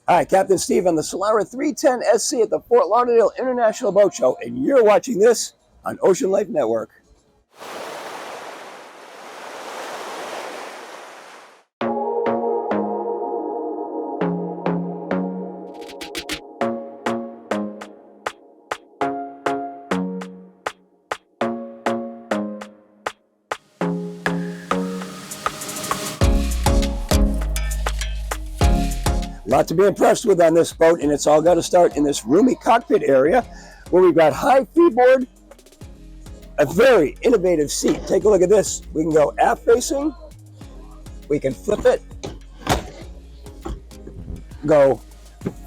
Hi, Captain Steve on the Solara 310 SC at the Fort Lauderdale International Boat Show, and you're watching this on Ocean Life Network. A lot to be impressed with on this boat, and it's all got to start in this roomy cockpit area where we've got high freeboard, a very innovative seat. Take a look at this. We can go aft facing, we can flip it, go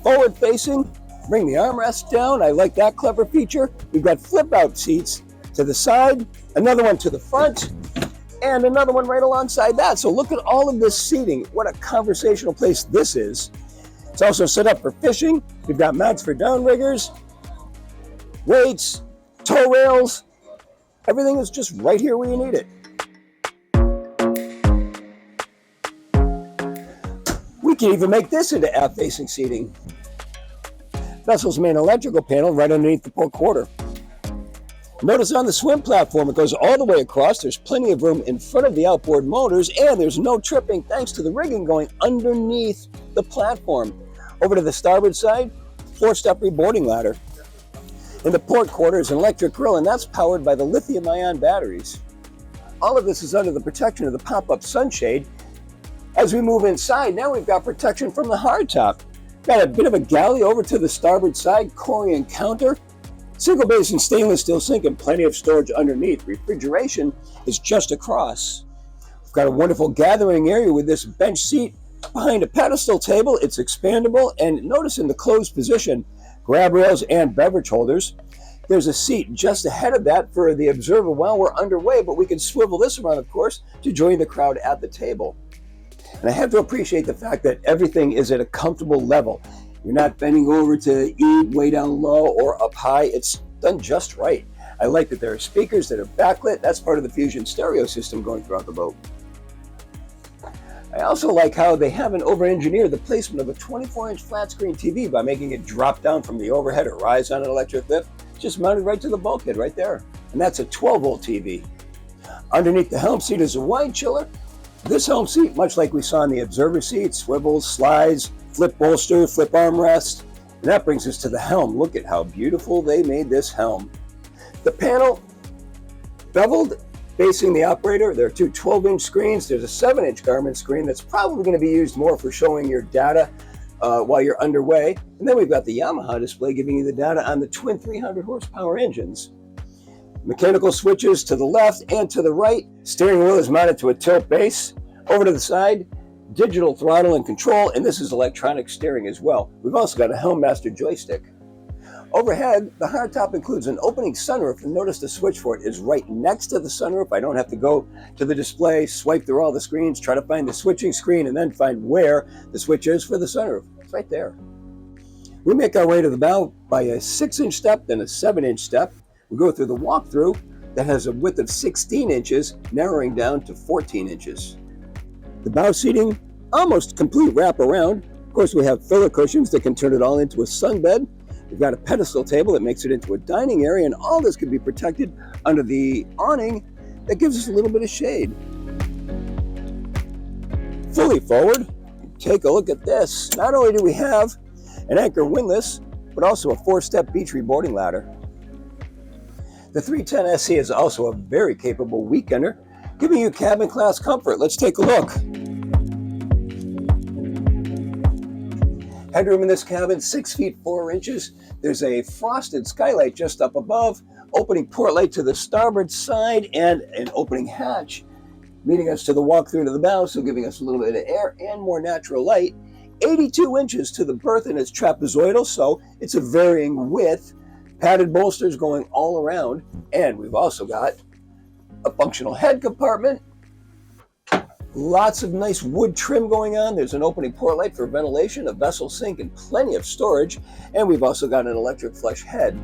forward facing, bring the armrest down. I like that clever feature. We've got flip out seats to the side, another one to the front, and another one right alongside that. So look at all of this seating. What a conversational place this is. It's also set up for fishing. We've got mounts for downriggers, weights, tow rails. Everything is just right here where you need it. We can even make this into aft-facing seating. Vessel's main electrical panel right underneath the port quarter. Notice on the swim platform, it goes all the way across. There's plenty of room in front of the outboard motors, and there's no tripping thanks to the rigging going underneath the platform. Over to the starboard side, 4-step reboarding ladder. In the port quarter is an electric grill, and that's powered by the lithium-ion batteries. All of this is under the protection of the pop-up sunshade. As we move inside, now we've got protection from the hardtop. Got a bit of a galley over to the starboard side, Corian counter. Single basin stainless steel sink and plenty of storage underneath. Refrigeration is just across. We've got a wonderful gathering area with this bench seat behind a pedestal table. It's expandable, and notice in the closed position, grab rails and beverage holders. There's a seat just ahead of that for the observer while we're underway, but we can swivel this around, of course, to join the crowd at the table. And I have to appreciate the fact that everything is at a comfortable level. You're not bending over to eat way down low or up high. It's done just right. I like that there are speakers that are backlit. That's part of the Fusion stereo system going throughout the boat. I also like how they haven't over-engineered the placement of a 24-inch flat-screen TV by making it drop down from the overhead or rise on an electric lift. It's just mounted right to the bulkhead right there. And that's a 12-volt TV. Underneath the helm seat is a wine chiller. This helm seat, much like we saw in the observer seat, swivels, slides, flip bolster, flip armrest. And that brings us to the helm. Look at how beautiful they made this helm. The panel, beveled, facing the operator. There are two 12-inch screens. There's a 7-inch Garmin screen that's probably going to be used more for showing your data while you're underway. And then we've got the Yamaha display giving you the data on the twin 300 horsepower engines. Mechanical switches to the left and to the right. Steering wheel is mounted to a tilt base. Over to the side, digital throttle and control, and this is electronic steering as well. We've also got a Helm Master joystick. Overhead, the hardtop includes an opening sunroof, and notice the switch for it is right next to the sunroof. I don't have to go to the display, swipe through all the screens, try to find the switching screen, and then find where the switch is for the sunroof. It's right there. We make our way to the bow by a 6-inch step, then a 7-inch step. We go through the walkthrough that has a width of 16 inches, narrowing down to 14 inches. The bow seating, almost complete wraparound. Of course, we have filler cushions that can turn it all into a sunbed. We've got a pedestal table that makes it into a dining area, and all this can be protected under the awning that gives us a little bit of shade. Fully forward, take a look at this. Not only do we have an anchor windlass, but also a 4-step beach reboarding ladder. The 310 SC is also a very capable weekender, giving you cabin class comfort. Let's take a look. Headroom in this cabin, 6 feet 4 inches. There's a frosted skylight just up above, opening port light to the starboard side, and an opening hatch, leading us to the walk-through to the bow, so giving us a little bit of air and more natural light. 82 inches to the berth, and it's trapezoidal, so it's a varying width. Padded bolsters going all around, and we've also got a functional head compartment. Lots of nice wood trim going on. There's an opening port light for ventilation, a vessel sink, and plenty of storage. And we've also got an electric flush head.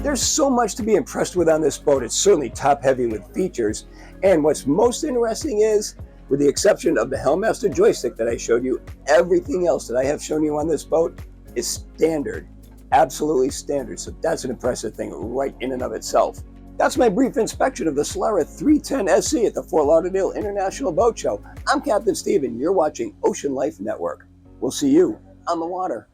There's so much to be impressed with on this boat. It's certainly top heavy with features. And what's most interesting is, with the exception of the Helm joystick that I showed you, everything else that I have shown you on this boat is standard. Absolutely standard. So that's an impressive thing right in and of itself. That's my brief inspection of the Solara S-310 SC at the Fort Lauderdale International Boat Show. I'm Captain Steve, and you're watching Ocean Life Network. We'll see you on the water.